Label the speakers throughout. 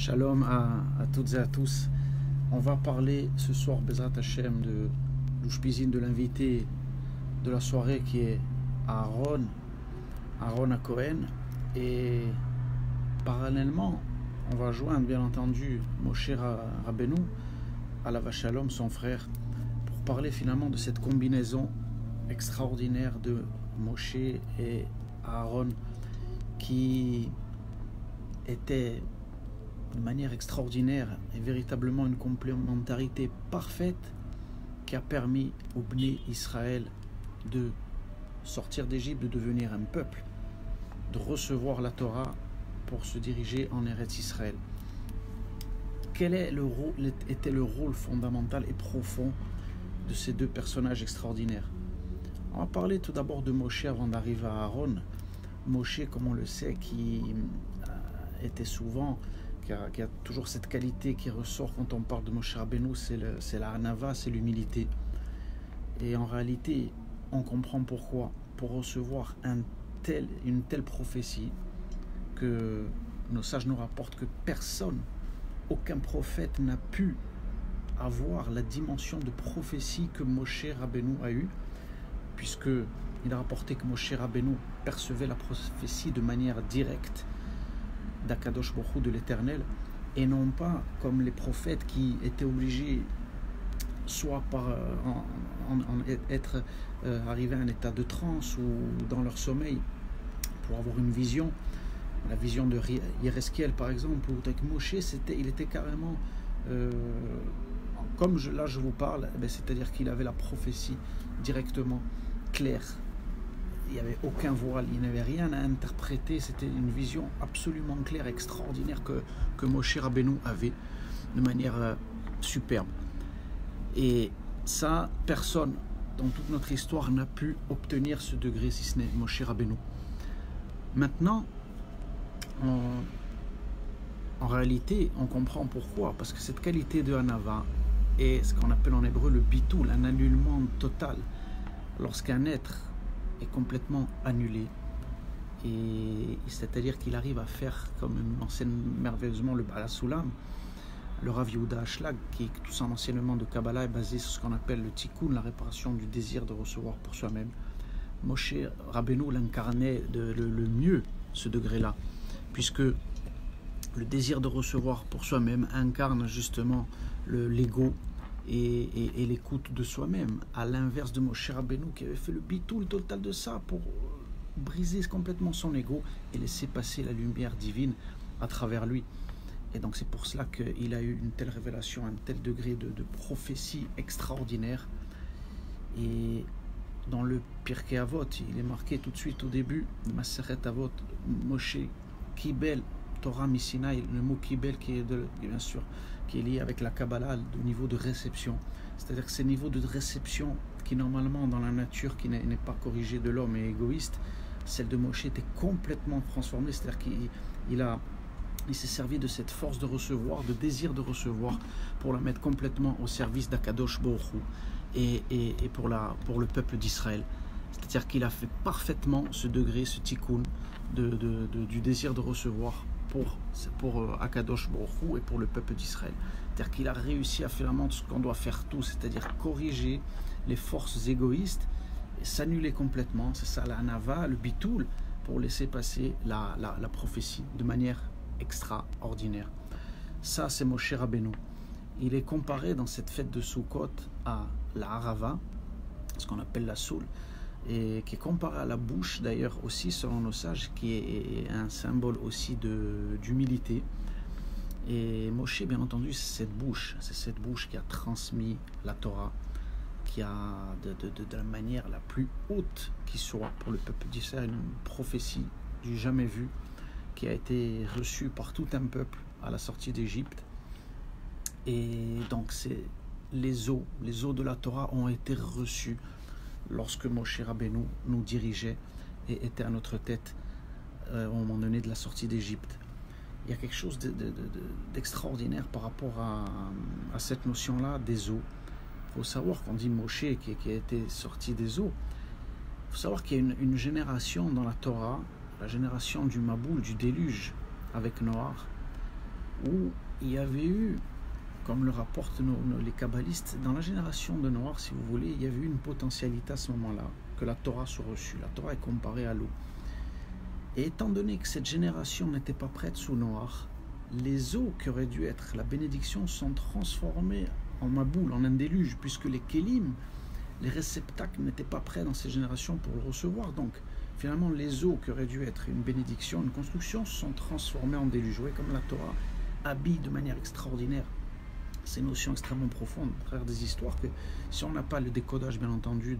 Speaker 1: Shalom à toutes et à tous. On va parler ce soir, Bezrat Hashem, de l'Ushpizin, de l'invité de la soirée qui est Aaron à Cohen. Et parallèlement, on va joindre bien entendu Moshe Rabbeinu, Alav Shalom, son frère, pour parler finalement de cette combinaison extraordinaire de Moshe et Aaron qui était de manière extraordinaire et véritablement une complémentarité parfaite qui a permis au Bnei Israël de sortir d'Égypte, de devenir un peuple, de recevoir la Torah pour se diriger en Eretz Israël. Quel était le rôle fondamental et profond de ces deux personnages extraordinaires? On va parler tout d'abord de Moshe avant d'arriver à Aaron. Moshe, comme on le sait, qui était souvent, qui a toujours cette qualité qui ressort quand on parle de Moshe Rabbeinu, c'est la hanava, c'est l'humilité. Et en réalité, on comprend pourquoi. Pour recevoir une telle prophétie, que nos sages nous rapportent que personne, aucun prophète n'a pu avoir la dimension de prophétie que Moshe Rabbeinu a eue, puisque il a rapporté que Moshe Rabbeinu percevait la prophétie de manière directe d'Akadosh Baruch Hu, de l'Éternel, et non pas comme les prophètes qui étaient obligés soit par être arrivés à un état de transe ou dans leur sommeil pour avoir une vision, la vision de Yereskiel par exemple, ou avec Moshe, il était carrément comme là je vous parle, c'est-à-dire qu'il avait la prophétie directement claire. Il n'y avait aucun voile, il n'y avait rien à interpréter, c'était une vision absolument claire, extraordinaire que Moshe Rabbeinu avait de manière superbe. Et ça, personne dans toute notre histoire n'a pu obtenir ce degré, si ce n'est Moshe Rabbeinu. Maintenant, en réalité, on comprend pourquoi, parce que cette qualité de Hanava est ce qu'on appelle en hébreu le bitul, un annullement total. Lorsqu'un être est complètement annulé, et c'est-à-dire qu'il arrive à faire, comme enseigne merveilleusement le Baal HaSulam, le Rav Yehuda Ashlag, qui tout son enseignement de Kabbalah est basé sur ce qu'on appelle le tikkun, la réparation du désir de recevoir pour soi-même. Moshe Rabbeinu l'incarnait le mieux, ce degré-là, puisque le désir de recevoir pour soi-même incarne justement l'ego et l'écoute de soi-même, à l'inverse de Moshe Rabbeinu qui avait fait le bitul total de ça pour briser complètement son ego et laisser passer la lumière divine à travers lui. Et donc c'est pour cela qu'il a eu une telle révélation, un tel degré de prophétie extraordinaire. Et dans le Pirkei Avot, il est marqué tout de suite au début de Masechet Avot, Moshe Kibel Torah Misinaï, le mot Kibel qui est bien sûr qui est lié avec la Kabbalah, au niveau de réception. C'est-à-dire que c'est le niveau de réception qui normalement dans la nature, qui n'est pas corrigé de l'homme et égoïste, celle de Moshe était complètement transformée. C'est-à-dire qu'il s'est servi de cette force de recevoir, de désir de recevoir, pour la mettre complètement au service d'Akadosh Baruch Hu et pour le peuple d'Israël. C'est-à-dire qu'il a fait parfaitement ce degré, ce tikkun du désir de recevoir pour Akadosh Baruch Hu et pour le peuple d'Israël. C'est-à-dire qu'il a réussi à faire vraiment ce qu'on doit faire tous, c'est-à-dire corriger les forces égoïstes et s'annuler complètement. C'est ça la hanava, le bitul, pour laisser passer la prophétie de manière extraordinaire. Ça, c'est Moshe Rabbeinu. Il est comparé dans cette fête de Sukkot à la harava, ce qu'on appelle la soul, et qui est comparé à la bouche d'ailleurs aussi selon nos sages, qui est un symbole aussi d'humilité. Et Moshe, bien entendu, c'est cette bouche qui a transmis la Torah, qui a de la manière la plus haute qui soit pour le peuple d'Israël, une prophétie du jamais vu qui a été reçue par tout un peuple à la sortie d'Égypte. Et donc c'est les eaux de la Torah ont été reçues lorsque Moshe Rabbeinu nous dirigeait et était à notre tête au moment donné de la sortie d'Égypte. Il y a quelque chose d'extraordinaire par rapport à cette notion-là des eaux. Il faut savoir qu'on dit Moshe qui a été sorti des eaux. Il faut savoir qu'il y a une génération dans la Torah, la génération du Maboul, du déluge avec Noach, où il y avait eu, comme le rapportent les kabbalistes, dans la génération de Noach, si vous voulez, il y avait eu une potentialité à ce moment-là, que la Torah soit reçue. La Torah est comparée à l'eau. Et étant donné que cette génération n'était pas prête sous Noach, les eaux qui auraient dû être la bénédiction sont transformées en maboule, en un déluge, puisque les kélim, les réceptacles n'étaient pas prêts dans ces générations pour le recevoir. Donc, finalement, les eaux qui auraient dû être une bénédiction, une construction, sont transformées en déluge. Vous voyez comme la Torah habille de manière extraordinaire ces notions extrêmement profondes, à travers des histoires que, si on n'a pas le décodage, bien entendu,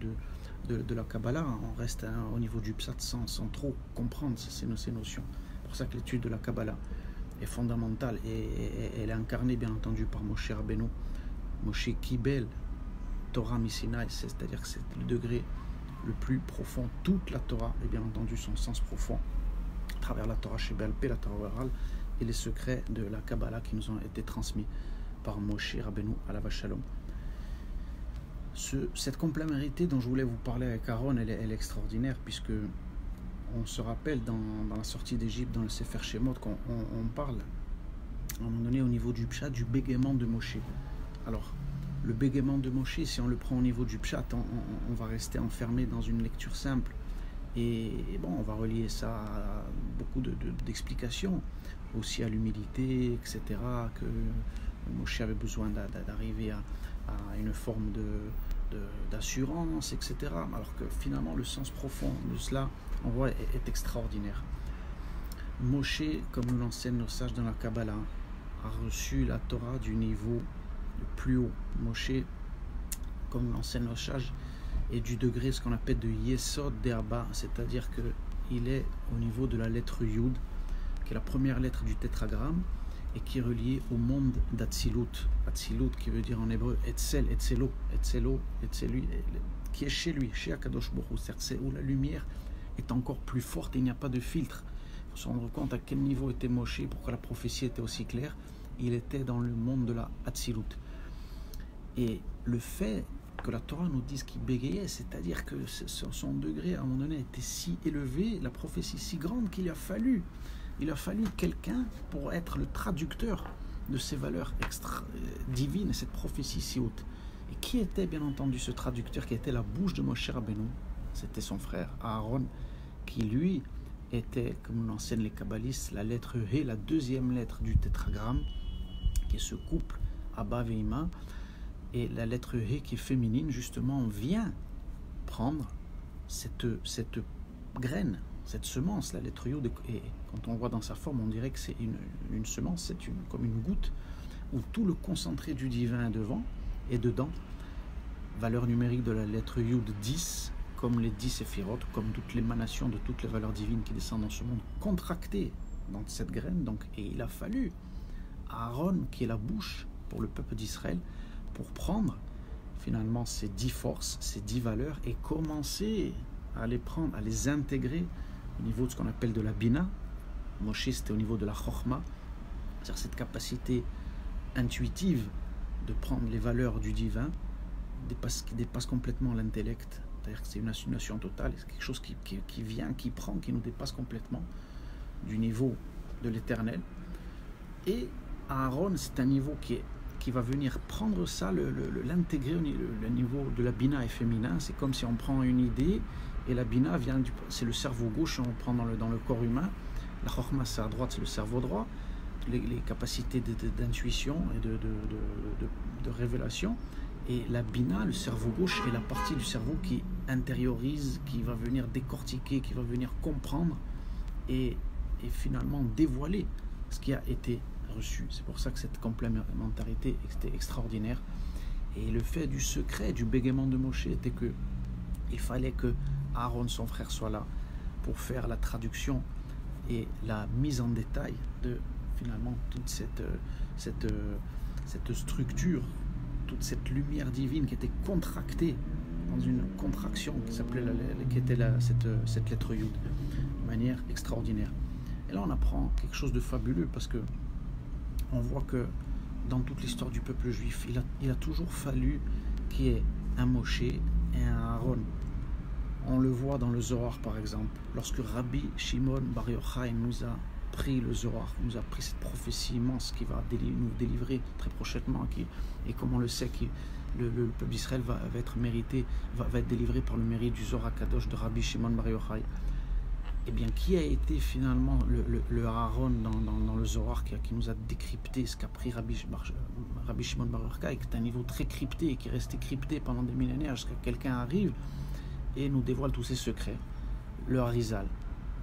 Speaker 1: de la Kabbalah, on reste au niveau du Pshat sans trop comprendre ces notions. C'est pour ça que l'étude de la Kabbalah est fondamentale et elle est incarnée, bien entendu, par Moshe Rabbeinu. Moshe Kibel, Torah Misinaï, c'est-à-dire que c'est le degré le plus profond. Toute la Torah et bien entendu son sens profond à travers la Torah Sheba'al Peh, la Torah orale et les secrets de la Kabbalah qui nous ont été transmis par Moshe Rabbeinu alav shalom. Cette complémentarité dont je voulais vous parler avec Aaron, elle est extraordinaire, puisque on se rappelle dans la sortie d'Égypte, dans le Sefer Shemot, qu'on parle à un moment donné au niveau du Pshat, du bégaiement de Moshe. Alors, le bégaiement de Moshe, si on le prend au niveau du Pshat, on va rester enfermé dans une lecture simple. Et bon, on va relier ça à beaucoup d'explications, aussi à l'humilité, etc., que Moshe avait besoin d'arriver à une forme d'assurance, etc. Alors que finalement, le sens profond de cela, on voit, est extraordinaire. Moshe, comme nous l'enseignent nos sages dans la Kabbalah, a reçu la Torah du niveau le plus haut. Moshe, comme nous l'enseignent nos sages, est du degré, ce qu'on appelle de Yesod Derba, c'est-à-dire qu'il est au niveau de la lettre Yud, qui est la première lettre du tétragramme, et qui est relié au monde d'Atsilut. Atsilut qui veut dire en hébreu Etzel, Etzelo, Etzelo, Etzelui, qui est chez lui, chez Akadosh Baruch Hu, c'est où la lumière est encore plus forte et il n'y a pas de filtre. Il faut se rendre compte à quel niveau était Moshe, pourquoi la prophétie était aussi claire. Il était dans le monde de la Atsilut. Et le fait que la Torah nous dise qu'il bégayait, c'est-à-dire que son degré à un moment donné était si élevé, la prophétie si grande qu'il a fallu quelqu'un pour être le traducteur de ces valeurs divines et cette prophétie si haute. Et qui était bien entendu ce traducteur, qui était la bouche de Moshe Rabbeinu? C'était son frère Aaron, qui lui était, comme l'enseignent les kabbalistes, la lettre He, la deuxième lettre du tétragramme, qui est ce couple Abba et Ima, et la lettre He qui est féminine, justement, vient prendre cette graine, cette semence, la lettre Yod, et quand on voit dans sa forme, on dirait que c'est une semence, c'est comme une goutte, où tout le concentré du divin est devant, et dedans, valeur numérique de la lettre Yud 10, comme les 10 séphirotes, comme toute l'émanation de toutes les valeurs divines qui descendent dans ce monde, contractées dans cette graine. Donc, et il a fallu Aaron, qui est la bouche pour le peuple d'Israël, pour prendre finalement ces 10 forces, ces 10 valeurs, et commencer à les prendre, à les intégrer au niveau de ce qu'on appelle de la Bina. Moshe, c'était au niveau de la Chokhma, c'est-à-dire cette capacité intuitive de prendre les valeurs du divin, qui dépasse complètement l'intellect. C'est-à-dire que c'est une assimilation totale, c'est quelque chose qui vient, qui prend, qui nous dépasse complètement du niveau de l'éternel. Et Aaron, c'est un niveau qui va venir prendre ça, l'intégrer le niveau de la Bina est féminin. C'est comme si on prend une idée et la Bina c'est le cerveau gauche, on prend dans le corps humain. La Chokhma, c'est à droite, c'est le cerveau droit. Les capacités d'intuition et de révélation. Et la Bina, le cerveau gauche, est la partie du cerveau qui intériorise, qui va venir décortiquer, qui va venir comprendre et finalement dévoiler ce qui a été reçu. C'est pour ça que cette complémentarité était extraordinaire. Et le fait du secret, du bégaiement de Moshe, était que il fallait que Aaron, son frère, soit là pour faire la traduction et la mise en détail de finalement toute cette structure, toute cette lumière divine qui était contractée dans une contraction qui était cette lettre Yud, de manière extraordinaire. Et là on apprend quelque chose de fabuleux, parce que on voit que dans toute l'histoire du peuple juif, il a toujours fallu qu'il y ait un Moshe et un Aaron. On le voit dans le Zohar par exemple, lorsque Rabbi Shimon Bar Yochai nous a appris le Zohar, qui nous a appris cette prophétie immense qui va nous délivrer très prochainement, et comme on le sait, le peuple d'Israël va être mérité, va être délivré par le mérite du Zohar Kadosh de Rabbi Shimon Bar Yochai. Eh bien, qui a été finalement le Aaron dans le Zohar qui nous a décrypté ce qu'a pris Rabbi Shimon Bar Yochai, qui est un niveau très crypté et qui est resté crypté pendant des millénaires jusqu'à ce que quelqu'un arrive et nous dévoile tous ses secrets. Le Harizal.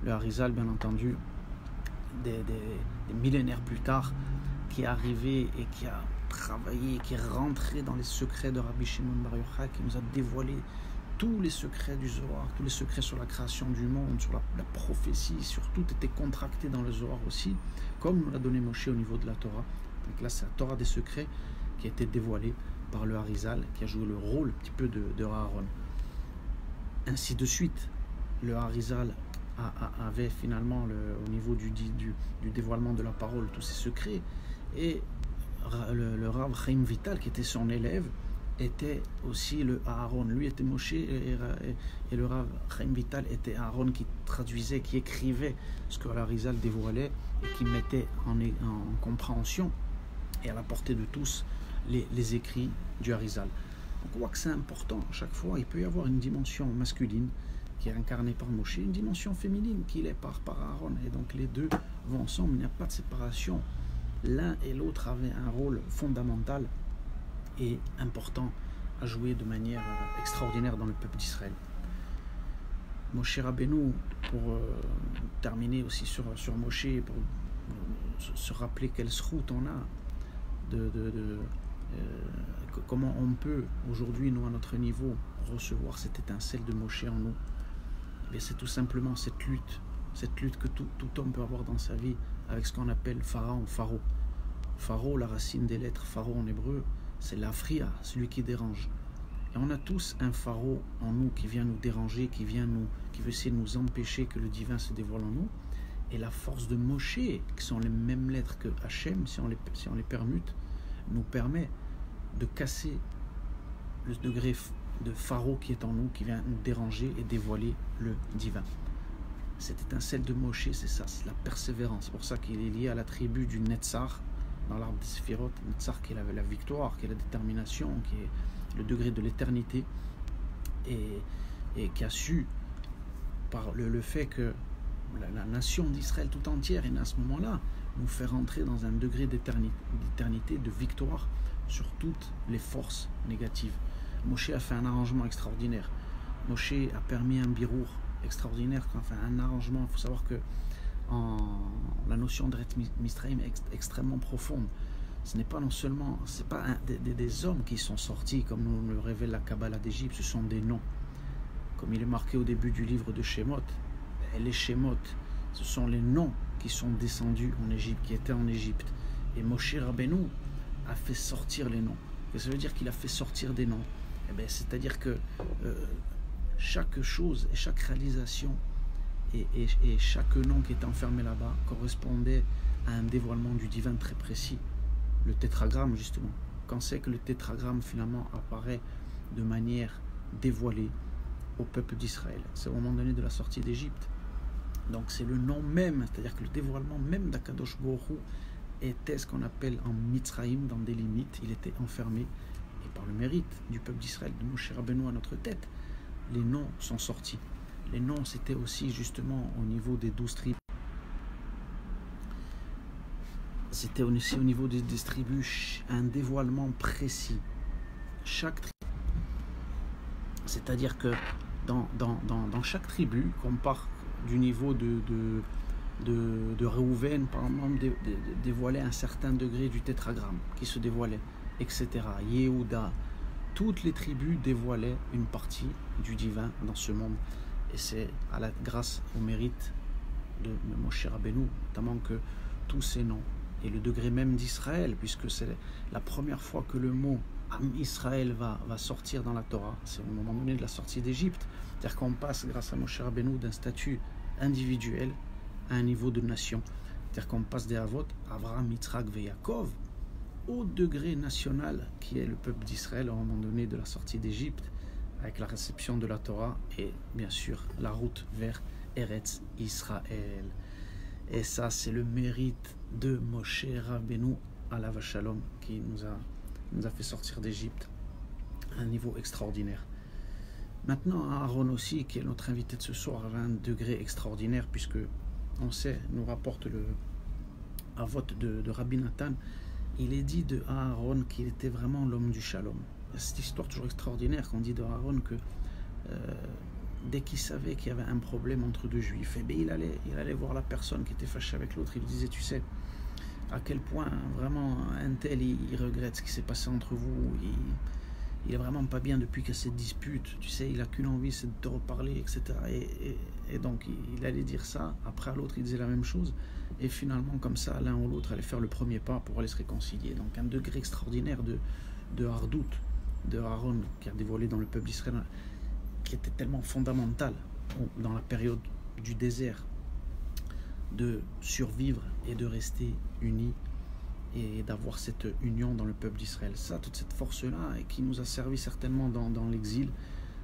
Speaker 1: Le Harizal, bien entendu, des millénaires plus tard, qui est arrivé et qui a travaillé, qui est rentré dans les secrets de Rabbi Shimon Bar Yochai, qui nous a dévoilé tous les secrets du Zohar, tous les secrets sur la création du monde, sur la prophétie, sur tout était contracté dans le Zohar aussi, comme nous l'a donné Moshe au niveau de la Torah. Donc là, c'est la Torah des secrets qui a été dévoilée par le Harizal, qui a joué le rôle un petit peu de Aaron. Ainsi de suite, le Harizal avait finalement, au niveau du dévoilement de la parole, tous ses secrets, et le Rav Chaim Vital, qui était son élève, était aussi le Aaron. Lui était Moshe, et le Rav Chaim Vital était Aaron, qui traduisait, qui écrivait ce que l'Arizal dévoilait et qui mettait en compréhension et à la portée de tous les écrits du Harizal. Donc on voit que c'est important. À chaque fois, il peut y avoir une dimension masculine qui est incarnée par Moshe, une dimension féminine qui est par Aaron. Et donc les deux vont ensemble, il n'y a pas de séparation. L'un et l'autre avaient un rôle fondamental et important à jouer de manière extraordinaire dans le peuple d'Israël. Moshe Rabbeinu, pour terminer aussi sur Moshe, pour se rappeler quelle route on a, comment on peut aujourd'hui, nous à notre niveau, recevoir cette étincelle de Moshe en nous. Et c'est tout simplement cette lutte que tout homme peut avoir dans sa vie avec ce qu'on appelle Pharaon, Pharaon. Pharaon, la racine des lettres Pharaon en hébreu, c'est l'Afria, celui qui dérange. Et on a tous un pharaon en nous qui vient nous déranger, qui veut essayer de nous empêcher que le divin se dévoile en nous. Et la force de Moshe, qui sont les mêmes lettres que Hachem, si on les permute, nous permet de casser le degré de pharaon qui est en nous, qui vient nous déranger et dévoiler le divin. Cette étincelle de Moshe, c'est ça, c'est la persévérance. C'est pour ça qu'il est lié à la tribu du Netzar, dans l'arbre des Séphirot, Netzar qui est la victoire, qui est la détermination, qui est le degré de l'éternité, et qui a su, par le fait que la nation d'Israël tout entière est née à ce moment-là, nous faire entrer dans un degré d'éternité, de victoire sur toutes les forces négatives. Moshe a fait un arrangement extraordinaire. Moshe a permis un birour extraordinaire, enfin un arrangement. Il faut savoir que la notion de Mitzrayim est extrêmement profonde. Ce n'est pas non seulement, c'est pas des hommes qui sont sortis, comme nous le révèle la Kabbalah d'Égypte, ce sont des noms. Comme il est marqué au début du livre de Shemot, les Shemot, ce sont les noms qui sont descendus en Égypte, qui étaient en Égypte. Et Moshe Rabbeinu a fait sortir les noms. Et ça veut dire qu'il a fait sortir des noms. C'est-à-dire que chaque chose et chaque réalisation et chaque nom qui était enfermé là-bas correspondait à un dévoilement du divin très précis. Le tétragramme, justement. Quand c'est que le tétragramme finalement apparaît de manière dévoilée au peuple d'Israël, c'est au moment donné de la sortie d'Égypte. Donc c'est le nom même, c'est-à-dire que le dévoilement même d'Akadosh Baruch Hu était ce qu'on appelle en Mitzrayim, dans des limites. Il était enfermé, et par le mérite du peuple d'Israël, de Moshe Rabbeinu à notre tête, les noms sont sortis. Les noms, c'était aussi justement au niveau des 12 tribus. C'était aussi au niveau des tribus un dévoilement précis. Chaque tribu. C'est-à-dire que dans chaque tribu, qu'on part du niveau de Réhouven, par exemple, dévoilait un certain degré du tétragramme qui se dévoilait, etc. Yehuda, toutes les tribus dévoilaient une partie du divin dans ce monde. Et c'est grâce au mérite de Moshe Rabbeinu, notamment que tous ces noms, et le degré même d'Israël, puisque c'est la première fois que le mot Am Israël va sortir dans la Torah, c'est au moment donné de la sortie d'Égypte. C'est-à-dire qu'on passe, grâce à Moshe Rabbeinu, d'un statut individuel à un niveau de nation. C'est-à-dire qu'on passe des Avot, Avraham, Yitzhak et Yaakov, au degré national qui est le peuple d'Israël au moment donné de la sortie d'Égypte, avec la réception de la Torah et bien sûr la route vers Eretz Israël. Et ça, c'est le mérite de Moshe Rabbeinu, alav shalom, qui nous a fait sortir d'Égypte à un niveau extraordinaire. Maintenant, Aaron aussi, qui est notre invité de ce soir, avait un degré extraordinaire, puisque on sait, nous rapporte le Avot de Rabbi Nathan, il est dit de Aaron qu'il était vraiment l'homme du shalom. Il y a cette histoire toujours extraordinaire qu'on dit de Aaron que dès qu'il savait qu'il y avait un problème entre deux juifs, eh bien, il allait voir la personne qui était fâchée avec l'autre, il lui disait, tu sais, à quel point vraiment un tel il regrette ce qui s'est passé entre vous, il est vraiment pas bien depuis que cette dispute, tu sais, il a qu'une envie, c'est de te reparler, etc. Et donc il allait dire ça, après à l'autre il disait la même chose, et finalement comme ça l'un ou l'autre allait faire le premier pas pour aller se réconcilier. Donc un degré extraordinaire de hardout de Aaron qui a dévoilé dans le peuple d'Israël, qui était tellement fondamental dans la période du désert, de survivre et de rester unis et d'avoir cette union dans le peuple d'Israël. Ça, toute cette force-là, et qui nous a servi certainement dans l'exil,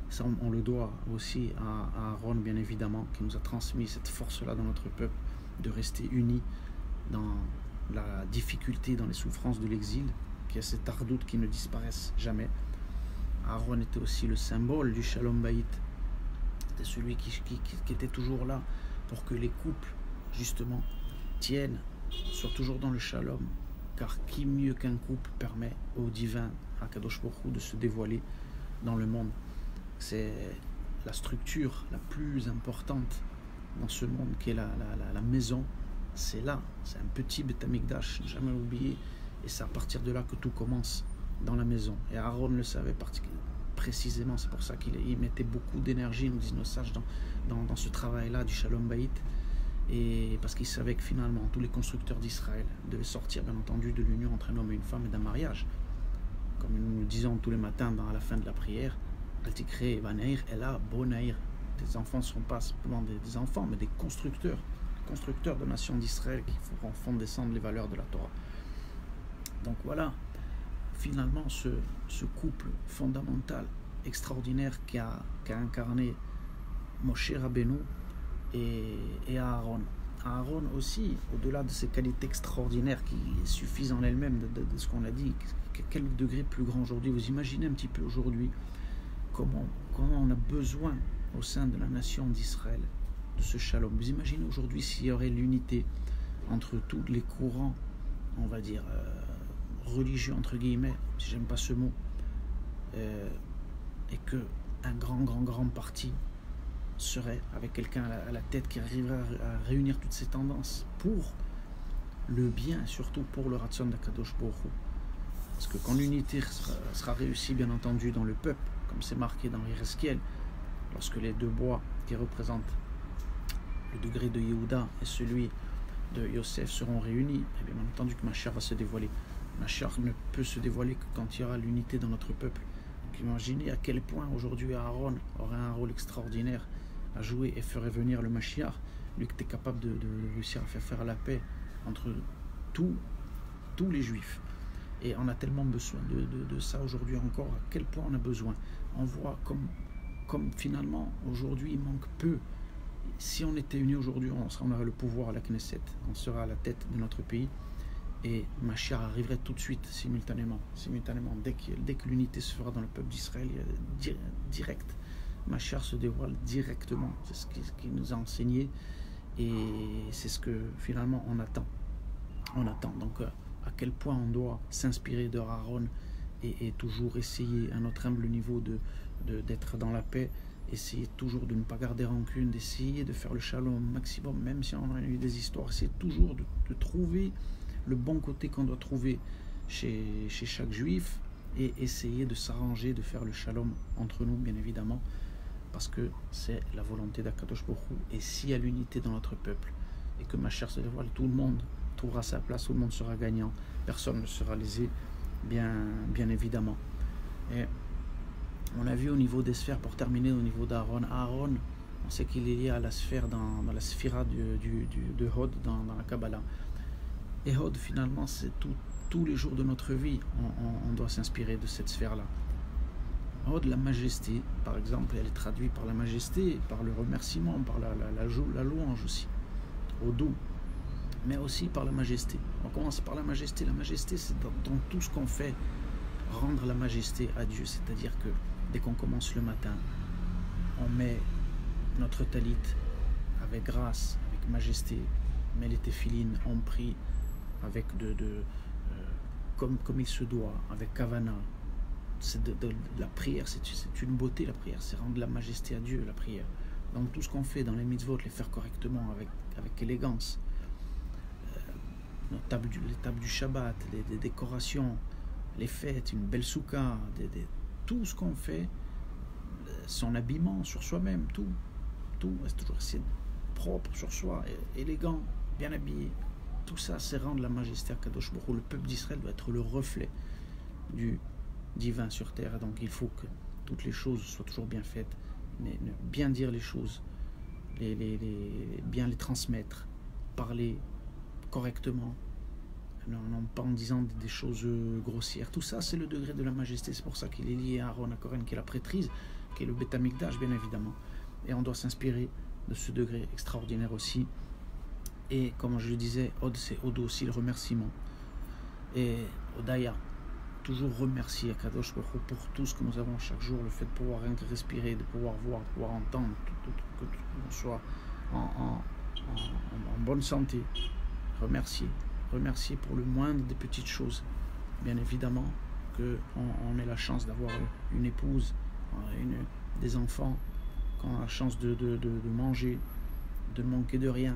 Speaker 1: ça on le doit aussi à Aaron, bien évidemment, qui nous a transmis cette force-là dans notre peuple, de rester unis dans la difficulté, dans les souffrances de l'exil, qui a cette ardoute qui ne disparaisse jamais. Aaron était aussi le symbole du Shalom Bayit. C'était celui qui était toujours là pour que les couples, justement, tiennent, soient toujours dans le Shalom. Car qui mieux qu'un couple permet au divin, à Kadosh Baruch Hu, de se dévoiler dans le monde. C'est la structure la plus importante dans ce monde, qui est la maison. C'est là, c'est un petit Beth Amikdash, ne jamais oublier. Et c'est à partir de là que tout commence, dans la maison. Et Aaron le savait précisément, c'est pour ça qu'il mettait beaucoup d'énergie, nous disent nos sages, dans ce travail-là du Shalom Bayit. Et parce qu'il savait que finalement tous les constructeurs d'Israël devaient sortir bien entendu de l'union entre un homme et une femme et d'un mariage, comme nous le disons tous les matins à la fin de la prière, Altikré Vaneir Ella Bonair. Des enfants ne sont pas simplement des enfants, mais des constructeurs de nation d'Israël qui font descendre les valeurs de la Torah. Donc voilà, finalement ce couple fondamental, extraordinaire qui a incarné Moshe Rabbeinu et Aaron. Aaron aussi, au-delà de ces qualités extraordinaires qui suffisent en elles-mêmes de ce qu'on a dit, quel degré plus grand aujourd'hui. Vous imaginez un petit peu aujourd'hui comment on a besoin au sein de la nation d'Israël de ce shalom. Vous imaginez aujourd'hui s'il y aurait l'unité entre tous les courants, on va dire, religieux entre guillemets, si j'aime pas ce mot, et que un grand parti serait avec quelqu'un à la tête qui arriverait à réunir toutes ces tendances pour le bien et surtout pour le Ratzon d'Akadosh Baruch Hu. Parce que quand l'unité sera réussie bien entendu dans le peuple, comme c'est marqué dans Yereskiel, lorsque les deux bois qui représentent le degré de Yehuda et celui de Yosef seront réunis, et bien entendu que Mashiach va se dévoiler. Mashiach ne peut se dévoiler que quand il y aura l'unité dans notre peuple. Donc imaginez à quel point aujourd'hui Aaron aurait un rôle extraordinaire à jouer et ferait venir le Mashiach, lui qui était capable de réussir à faire la paix entre tous les juifs. Et on a tellement besoin de ça aujourd'hui encore, à quel point on a besoin. On voit comme finalement aujourd'hui il manque peu. Si on était unis aujourd'hui, on aurait le pouvoir à la Knesset, on sera à la tête de notre pays et Mashiach arriverait tout de suite, simultanément. Dès que l'unité se fera dans le peuple d'Israël, direct, Mashiach se dévoile directement. C'est ce qu'il nous a enseigné et c'est ce que finalement on attend. Donc à quel point on doit s'inspirer de Aaron et toujours essayer à notre humble niveau d'être dans la paix, essayer toujours de ne pas garder rancune, d'essayer de faire le shalom au maximum, même si on a eu des histoires, essayer toujours de trouver le bon côté qu'on doit trouver chez chaque juif et essayer de s'arranger, de faire le shalom entre nous, bien évidemment, parce que c'est la volonté d'Akadosh Baruch Hu. Et s'il y a l'unité dans notre peuple et que Mashiach se dévoile, tout le monde trouvera sa place, tout le monde sera gagnant, personne ne sera lésé, bien évidemment. Et on a vu au niveau des sphères, pour terminer au niveau d'Aaron, on sait qu'il est lié à la sphère dans la sphira de Hod dans la Kabbalah. Et Hod, finalement, c'est tous les jours de notre vie, on doit s'inspirer de cette sphère-là. Hod, la majesté, par exemple, elle est traduite par la majesté, par le remerciement, par la louange aussi. Hodou, mais aussi par la majesté. On commence par la majesté. La majesté, c'est dans tout ce qu'on fait, rendre la majesté à Dieu. C'est-à-dire que dès qu'on commence le matin, on met notre talit avec grâce, avec majesté, on met les téphilines, on prie avec comme il se doit, avec kavana. C'est la prière, c'est une beauté la prière, c'est rendre la majesté à Dieu la prière. Donc tout ce qu'on fait dans les mitzvot, les faire correctement, avec élégance. Les tables du Shabbat, les décorations, les fêtes, une belle soukha, tout ce qu'on fait, son habillement sur soi-même, tout est toujours assez propre sur soi, élégant, bien habillé. Tout ça, c'est rendre la majesté à Kadosh Baruch Hu. Le peuple d'Israël doit être le reflet du divin sur terre. Donc il faut que toutes les choses soient toujours bien faites, mais bien dire les choses, bien les transmettre, parler correctement, non pas en disant des choses grossières. Tout ça, c'est le degré de la majesté. C'est pour ça qu'il est lié à Aaron, à Koren, qui est la prêtrise, qui est le Beth Amikdash, bien évidemment. Et on doit s'inspirer de ce degré extraordinaire aussi. Et comme je le disais, Od, c'est Od aussi le remerciement. Et Odaya, toujours remercier Kadosh Baruch Hu pour tout ce que nous avons chaque jour, le fait de pouvoir respirer, de pouvoir voir, de pouvoir entendre, que l'on soit en bonne santé. Remercier pour le moindre des petites choses. Bien évidemment qu'on ait la chance d'avoir une épouse, des enfants, qu'on a la chance de manger, de ne manquer de rien.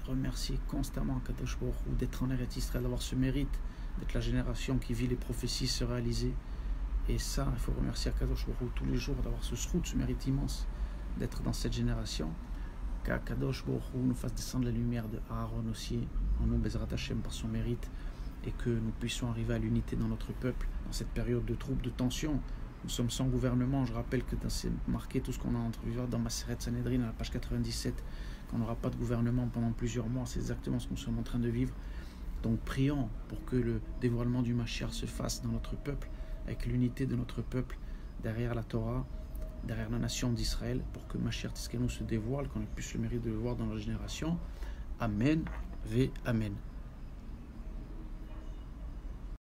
Speaker 1: Remercier constamment Kadosh Baruch Hu d'être en Eretz Israël, d'avoir ce mérite, d'être la génération qui vit les prophéties se réaliser. Et ça, il faut remercier Kadosh Baruch Hu tous les jours d'avoir ce mérite immense d'être dans cette génération. Qu'Akadosh Baruch Hu nous fasse descendre la lumière de Aaron aussi en nous, Bezrat Hashem, par son mérite, et que nous puissions arriver à l'unité dans notre peuple dans cette période de troubles, de tension. Nous sommes sans gouvernement. Je rappelle que c'est marqué tout ce qu'on a entrevu dans Maseret Sanhedrin à la page 97, qu'on n'aura pas de gouvernement pendant plusieurs mois. C'est exactement ce que nous sommes en train de vivre. Donc prions pour que le dévoilement du Mashiach se fasse dans notre peuple, avec l'unité de notre peuple derrière la Torah, derrière la nation d'Israël, pour que Mashiach Tzidkenu se dévoile, qu'on ait plus le mérite de le voir dans la génération. Amen, ve Amen.